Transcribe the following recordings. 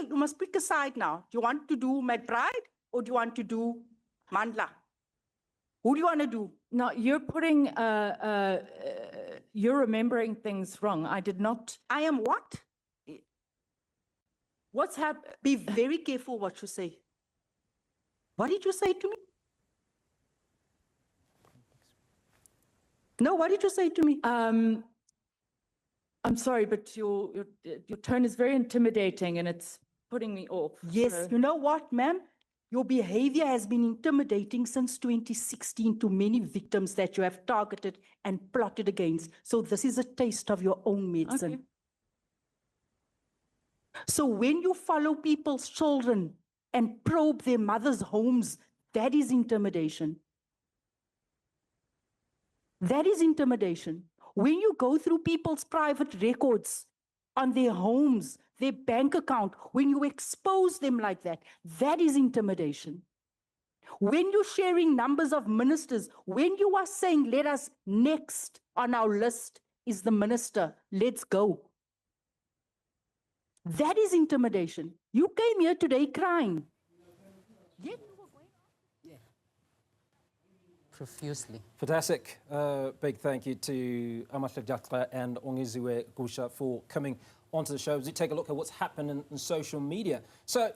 you must pick a side now. Do you want to do McBride or do you want to do Mandla? Who do you want to do? No, you're putting, you're remembering things wrong. I did not. I am what? What's happened? Be very careful what you say. What did you say to me? No, what did you say to me? I'm sorry, but your tone is very intimidating and it's putting me off. Yes, So- you know what, ma'am? Your behavior has been intimidating since 2016 to many victims that you have targeted and plotted against. So this is a taste of your own medicine. Okay. So when you follow people's children and probe their mothers' homes, that is intimidation. That is intimidation. When you go through people's private records on their homes, their bank account, when you expose them like that, that is intimidation. When you're sharing numbers of ministers, when you are saying, let us next on our list is the minister, let's go. That is intimidation. You came here today crying. Yet you were going profusely. Fantastic. Big thank you to Amahle Jatra and Ongeziwe Gusha for coming onto the show. As we take a look at what's happened in social media. So,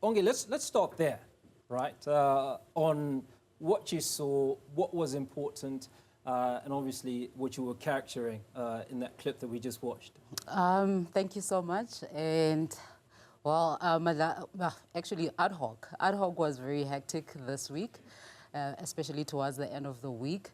Onge, let's start there, right? On what you saw, what was important, and obviously what you were capturing in that clip that we just watched. Thank you so much. And well, actually ad hoc. Ad hoc was very hectic this week, especially towards the end of the week.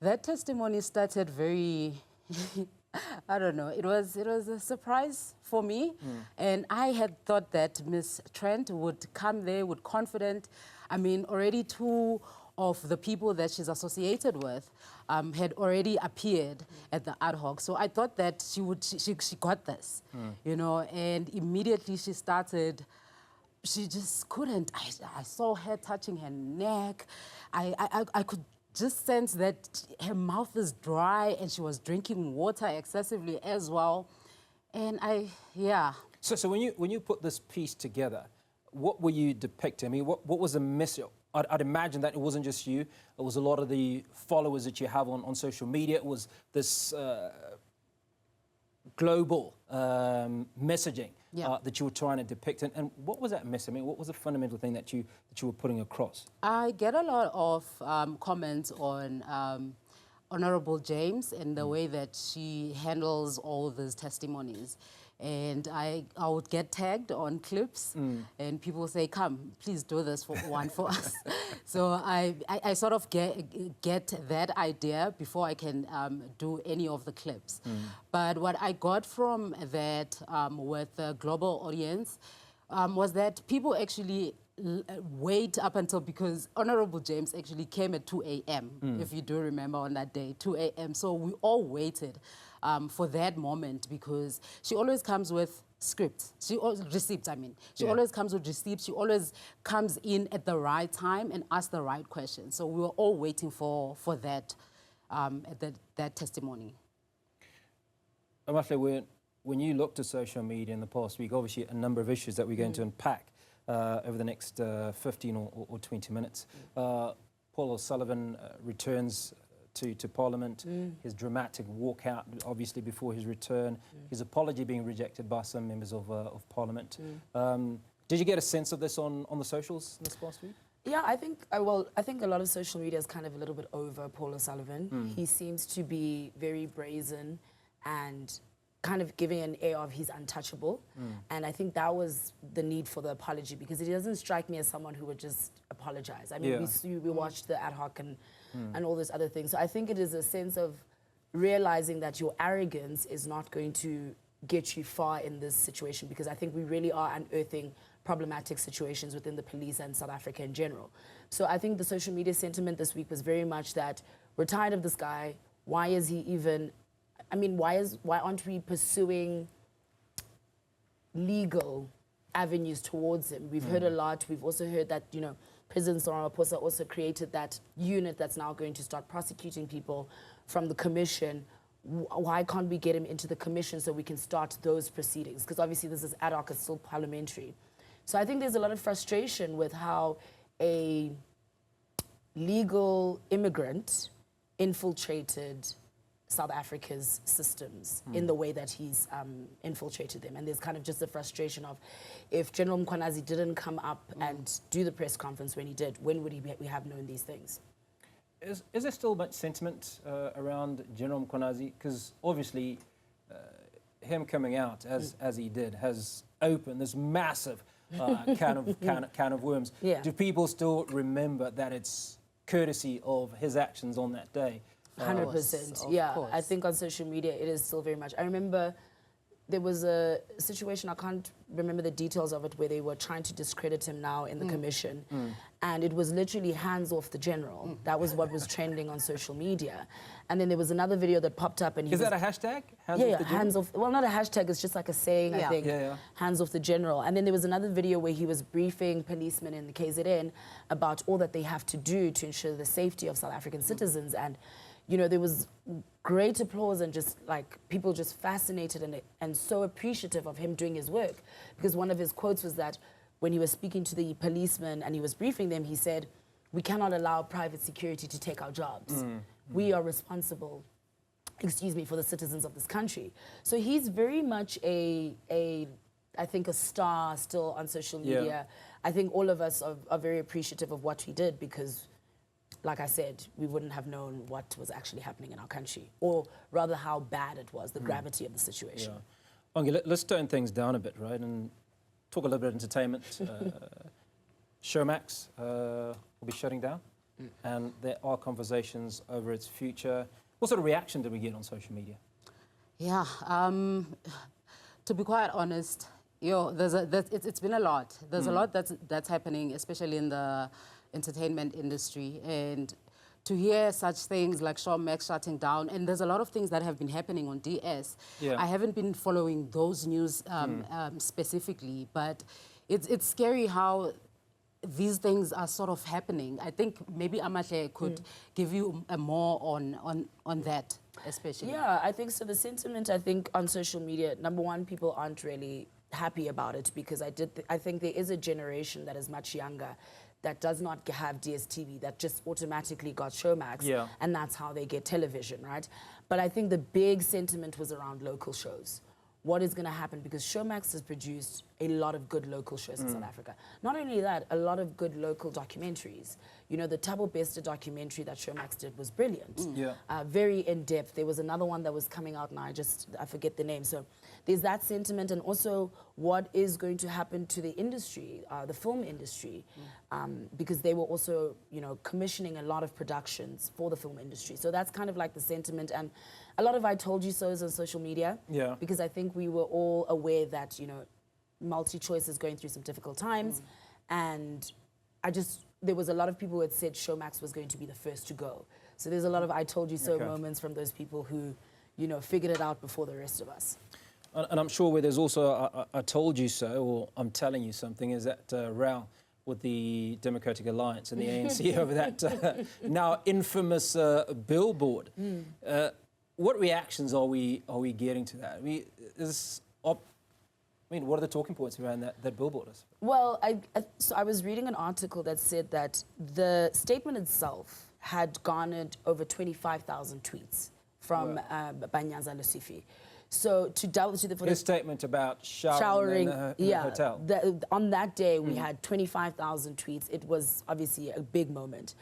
That testimony started very, I don't know, it was a surprise for me. And I had thought that Ms. Trent would come there with confidence. I mean, already two of the people that she's associated with had already appeared at the ad hoc. So I thought that she got this, you know, and immediately she started, she just couldn't. I saw her touching her neck. I could just sense that her mouth is dry and she was drinking water excessively as well. And yeah. So when you put this piece together, what were you depicting? I mean, what was the message? I'd imagine that it wasn't just you. It was a lot of the followers that you have on social media. It was this global messaging that you were trying to depict. And what was that message? I mean, what was the fundamental thing that you were putting across? I get a lot of comments on Honorable James and the way that she handles all these testimonies. And I would get tagged on clips and people say, come, please do this for one for us. So I sort of get that idea before I can do any of the clips. But what I got from that with the global audience was that people actually wait up until, because Honorable James actually came at 2 a.m., if you do remember on that day, 2 a.m. So we all waited for that moment because she always comes with scripts. Receipts, I mean. She always comes with receipts. She always comes in at the right time and asks the right questions. So we were all waiting for that, that testimony. Amahle, when you looked at social media in the past week, obviously a number of issues that we're going to unpack over the next 15 or 20 minutes. Paul O'Sullivan returns to Parliament, his dramatic walkout, obviously, before his return, his apology being rejected by some members of Parliament. Did you get a sense of this on the socials this past week? Yeah, I think a lot of social media is kind of a little bit over Paul O'Sullivan. He seems to be very brazen and kind of giving an air of he's untouchable. And I think that was the need for the apology, because it doesn't strike me as someone who would just apologize. I mean, we watched the ad hoc and all those other things. So I think it is a sense of realizing that your arrogance is not going to get you far in this situation, because I think we really are unearthing problematic situations within the police and South Africa in general. So I think the social media sentiment this week was very much that we're tired of this guy. Why is he even... I mean, why aren't we pursuing legal avenues towards him? We've heard a lot. We've also heard that, you know, President Cyril Ramaphosa also created that unit that's now going to start prosecuting people from the commission. why can't we get him into the commission so we can start those proceedings? Because obviously this is ad hoc, it's still parliamentary. So I think there's a lot of frustration with how a legal immigrant infiltrated South Africa's systems in the way that he's infiltrated them. And there's kind of just a frustration of, if General Mkhwanazi didn't come up and do the press conference when he did, when would we have known these things? Is there still much sentiment around General Mkhwanazi? Because obviously him coming out as he did has opened this massive can of worms. Yeah. Do people still remember that it's courtesy of his actions on that day? 100%. Of Yeah, course. I think on social media it is still very much. I remember there was a situation, I can't remember the details of it, where they were trying to discredit him now in the commission. And it was literally hands off the general. That was what was trending on social media. And then there was another video that popped up and he Is was, that a hashtag? Hands yeah, off yeah, the hands off. Well, not a hashtag, it's just like a saying, I Yeah. think. Yeah, yeah. Hands off the general. And then there was another video where he was briefing policemen in the KZN about all that they have to do to ensure the safety of South African citizens. And, you know, there was great applause and just like people just fascinated and so appreciative of him doing his work. Because one of his quotes was that when he was speaking to the policemen and he was briefing them, he said, "We cannot allow private security to take our jobs. We are responsible, excuse me, for the citizens of this country." So he's very much I think, a star still on social media. Yeah. I think all of us are very appreciative of what he did because, like I said, we wouldn't have known what was actually happening in our country, or rather how bad it was, the gravity of the situation. Yeah. Okay, let's tone things down a bit, right, and talk a little bit of entertainment. Showmax will be shutting down, and there are conversations over its future. What sort of reaction did we get on social media? Yeah, to be quite honest, it's been a lot. There's a lot that's happening, especially in the entertainment industry, and to hear such things like Showmax shutting down, and there's a lot of things that have been happening on DS. Yeah. I haven't been following those news specifically, but it's scary how these things are sort of happening. I think maybe Amahle could give you more on that, especially. Yeah, I think so. The sentiment, I think, on social media, number one, people aren't really happy about it because I think there is a generation that is much younger that does not have DStv, that just automatically got Showmax, Yeah. and that's how they get television, right? But I think the big sentiment was around local shows. What is going to happen? Because Showmax has produced a lot of good local shows in South Africa. Not only that, a lot of good local documentaries. You know, the Tabo Bester documentary that Showmax did was brilliant. Yeah. Very in-depth. There was another one that was coming out now, I forget the name. So there's that sentiment, and also what is going to happen to the industry, the film industry, because they were also, you know, commissioning a lot of productions for the film industry. So that's kind of like the sentiment, and a lot of I told you so's on social media. Yeah. Because I think we were all aware that, you know, MultiChoice is going through some difficult times, and there was a lot of people who had said Showmax was going to be the first to go. So there's a lot of I told you so moments from those people who, you know, figured it out before the rest of us. And I'm sure where there's also I told you so, or I'm telling you something, is that row with the Democratic Alliance and the ANC over that now infamous billboard. What reactions are we getting to that? What are the talking points around that billboard? Well, so I was reading an article that said that the statement itself had garnered over 25,000 tweets from Banyaza Lusifi. So to delve into His statement about showering in the hotel. On that day, we had 25,000 tweets. It was obviously a big moment.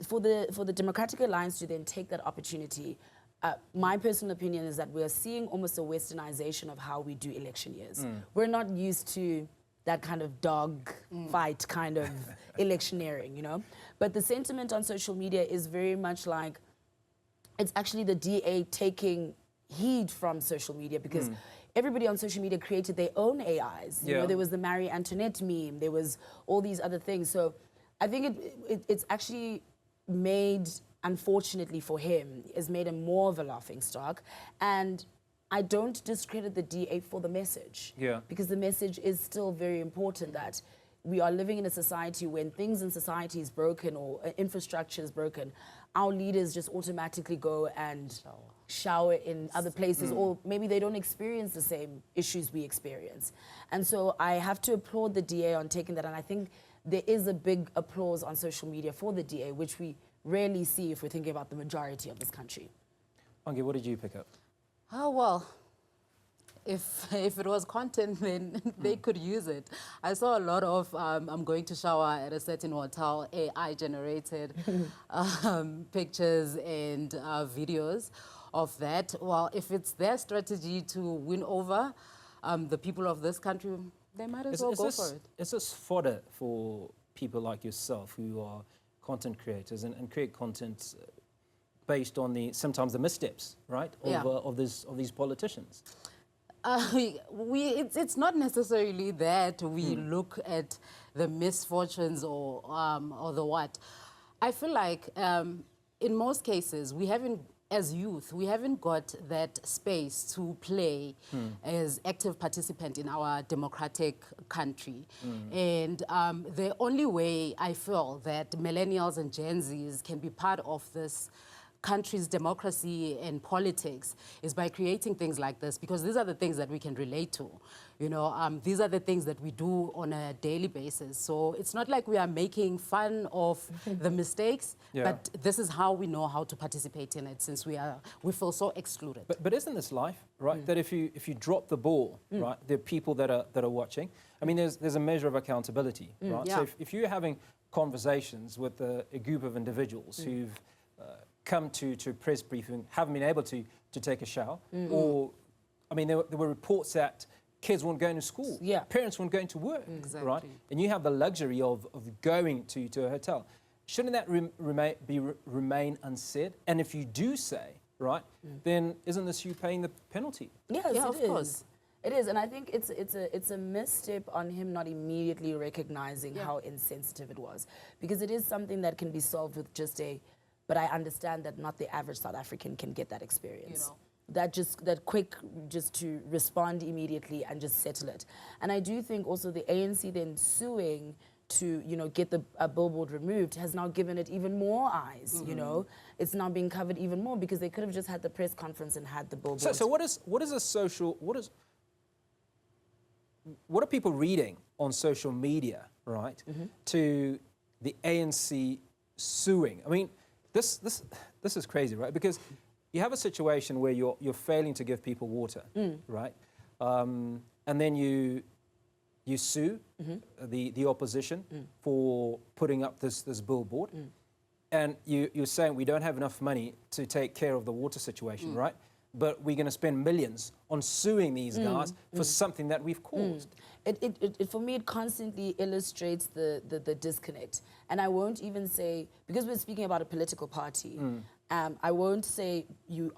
For the Democratic Alliance to then take that opportunity, my personal opinion is that we are seeing almost a westernization of how we do election years. We're not used to that kind of dog fight kind of electioneering, you know? But the sentiment on social media is very much like, it's actually the DA taking heed from social media, because everybody on social media created their own AIs. You know, there was the Marie Antoinette meme, there was all these other things. So I think it's actually made, unfortunately for him, has made him more of a laughingstock. And I don't discredit the DA for the message. Yeah. Because the message is still very important, that we are living in a society when things in society is broken or infrastructure is broken, our leaders just automatically go and shower in other places, or maybe they don't experience the same issues we experience. And so I have to applaud the DA on taking that, and I think there is a big applause on social media for the DA, which we rarely see if we're thinking about the majority of this country. Angie, what did you pick up? Oh, well, if it was content, then they could use it. I saw a lot of, I'm going to shower at a certain hotel, AI-generated pictures and videos of that. Well, if it's their strategy to win over the people of this country, they might as well go for it. Is this fodder for people like yourself who are content creators and create content based on sometimes the missteps, right, of these politicians? It's not necessarily that we look at the misfortunes or the what. I feel like in most cases we haven't, as youth, we haven't got that space to play as active participant in our democratic country. And the only way I feel that millennials and Gen Zs can be part of this country's democracy and politics is by creating things like this, because these are the things that we can relate to. You know, these are the things that we do on a daily basis. So it's not like we are making fun of the mistakes, but this is how we know how to participate in it, since we feel so excluded. But isn't this life, right? That if you drop the ball, right, there are people that are watching. I mean, there's a measure of accountability, right? So if you're having conversations with a group of individuals who've come to a press briefing, haven't been able to take a shower, or, I mean, there were reports that kids weren't going to school, parents weren't going to work, right? And you have the luxury of going to a hotel. Shouldn't that remain unsaid? And if you do say, right, then isn't this you paying the penalty? Yes, of course. It is, and I think it's a misstep on him not immediately recognizing how insensitive it was, because it is something that can be solved with just but I understand that not the average South African can get that experience. You know. That quick just to respond immediately and just settle it. And I do think also the ANC then suing to, you know, get a billboard removed has now given it even more eyes, you know. It's now being covered even more, because they could have just had the press conference and had the billboard. So what are people reading on social media, right, to the ANC suing? I mean, this is crazy, right? Because you have a situation where you're failing to give people water, right? And then you sue the opposition for putting up this billboard, and you're saying we don't have enough money to take care of the water situation, right? But we're going to spend millions on suing these guys for something that we've caused. For me, it constantly illustrates the disconnect. And I won't even say, because we're speaking about a political party, I won't say you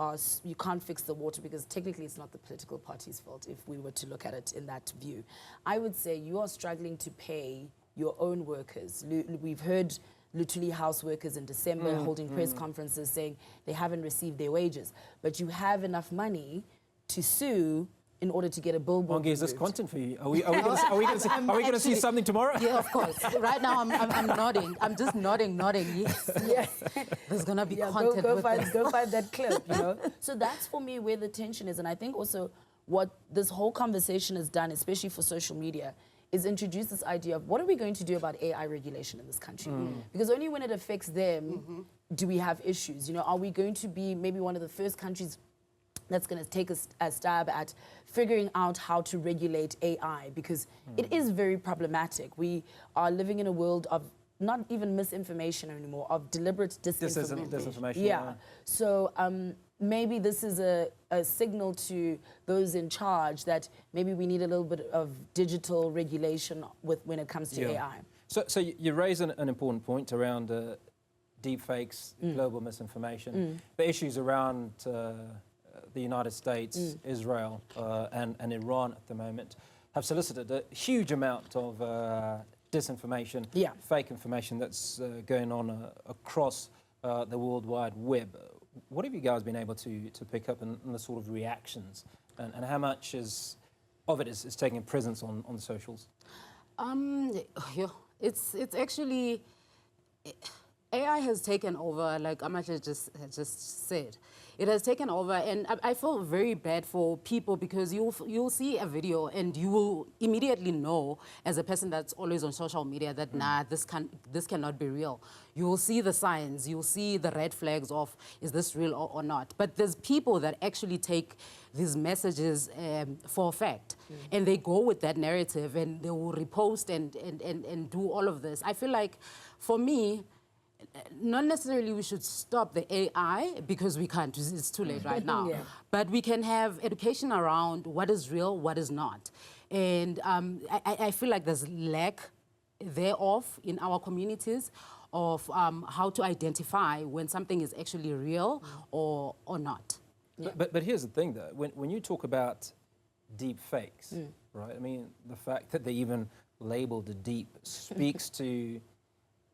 can't fix the water, because technically it's not the political party's fault if we were to look at it in that view. I would say you are struggling to pay your own workers. We've heard literally house workers in December holding press conferences saying they haven't received their wages. But you have enough money to sue in order to get a billboard. Is this content for you? Are we going to see something tomorrow? Yeah, of course. Right now I'm nodding. I'm just nodding. Yes. There's going to be content go with find this. that clip, you know? So that's for me where the tension is. And I think also what this whole conversation has done, especially for social media, is introduce this idea of what are we going to do about AI regulation in this country? Because only when it affects them do we have issues. You know, are we going to be maybe one of the first countries that's going to take a stab at figuring out how to regulate AI? Because it is very problematic. We are living in a world of not even misinformation anymore, of deliberate disinformation. Yeah. So maybe this is a signal to those in charge that maybe we need a little bit of digital regulation when it comes to AI. So you raise an important point around deep fakes, global misinformation, the issues around the United States, Israel, and Iran at the moment have solicited a huge amount of disinformation, fake information that's going on across the World Wide Web. What have you guys been able to pick up in the sort of reactions, and how much of it is taking presence on the socials? It's actually, AI has taken over, like Amahle just said. It has taken over, and I feel very bad for people because you'll see a video and you will immediately know, as a person that's always on social media, that nah, this cannot be real. You will see the signs, you'll see the red flags of is this real or not. But there's people that actually take these messages for a fact, and they go with that narrative and they will repost and do all of this. I feel like, for me, not necessarily we should stop the AI because we can't, it's too late right now. Yeah. But we can have education around what is real, what is not. And I feel like there's lack thereof in our communities of how to identify when something is actually real or not. Yeah. But here's the thing, though. When you talk about deep fakes, right? I mean, the fact that they even labeled it deep speaks to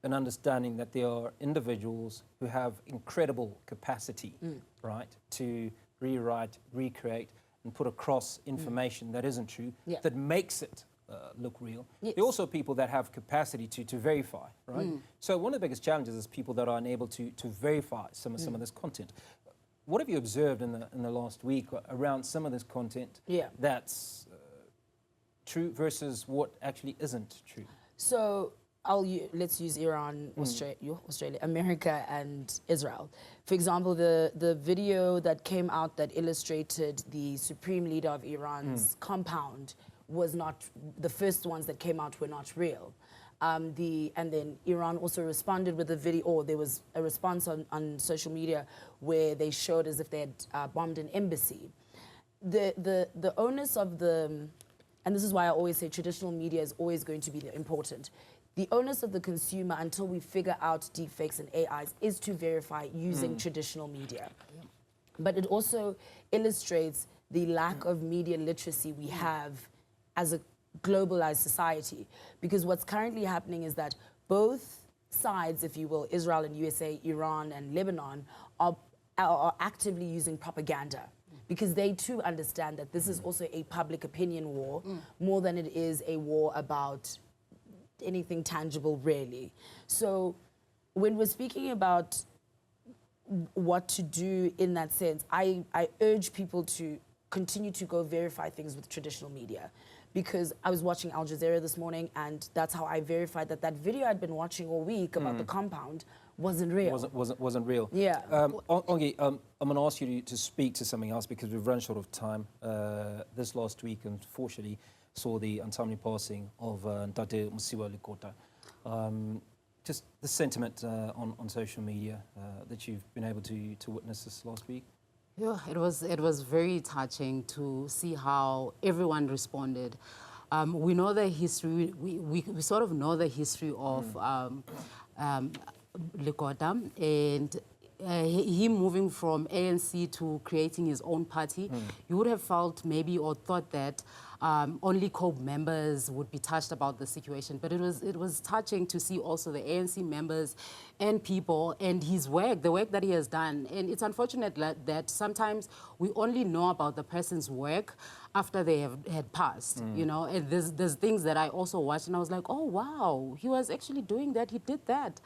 an understanding that there are individuals who have incredible capacity, right, to rewrite, recreate, and put across information that isn't true, Yeah. that makes it look real. Yes. There are also people that have capacity to verify, right? So one of the biggest challenges is people that are unable to verify some of this content. What have you observed in the last week around some of this content that's true versus what actually isn't true? So let's use Iran, Australia, America, and Israel. For example, the video that came out that illustrated the supreme leader of Iran's compound was not, the first ones that came out were not real. And then Iran also responded with a video, or there was a response on social media where they showed as if they had bombed an embassy. The onus of and this is why I always say traditional media is always going to be important. The onus of the consumer, until we figure out deepfakes and AIs, is to verify using traditional media. But it also illustrates the lack of media literacy we have as a globalized society. Because what's currently happening is that both sides, if you will, Israel and USA, Iran and Lebanon, are actively using propaganda. Because they too understand that this is also a public opinion war, more than it is a war about anything tangible, really. So when we're speaking about what to do in that sense, I urge people to continue to go verify things with traditional media. Because I was watching Al Jazeera this morning, and that's how I verified that video I'd been watching all week about the compound wasn't real. Wasn't real. Yeah. Ongi, I'm going to ask you to speak to something else because we've run short of time. This last week, unfortunately, saw the untimely passing of Ndate Musiwa Lekota. Just the sentiment on social media that you've been able to witness this last week. Yeah, it was very touching to see how everyone responded. We know the history. We sort of know the history of Lekota, and him moving from ANC to creating his own party. You would have felt maybe or thought that only COPE members would be touched about the situation, but it was touching to see also the ANC members and people and his work, the work that he has done. And it's unfortunate that sometimes we only know about the person's work after they had passed, you know. And there's things that I also watched and I was like, oh wow, he was actually doing that, he did that.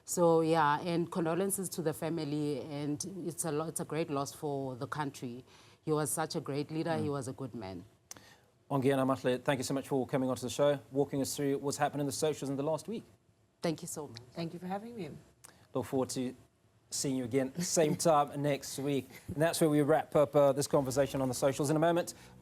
So yeah, and condolences to the family, and it's a great loss for the country. He was such a great leader, he was a good man. Ongi and Amahle, thank you so much for coming onto the show, walking us through what's happened in the socials in the last week. Thank you so much. Thank you for having me. Look forward to seeing you again same time next week. And that's where we wrap up this conversation on the socials. In a moment,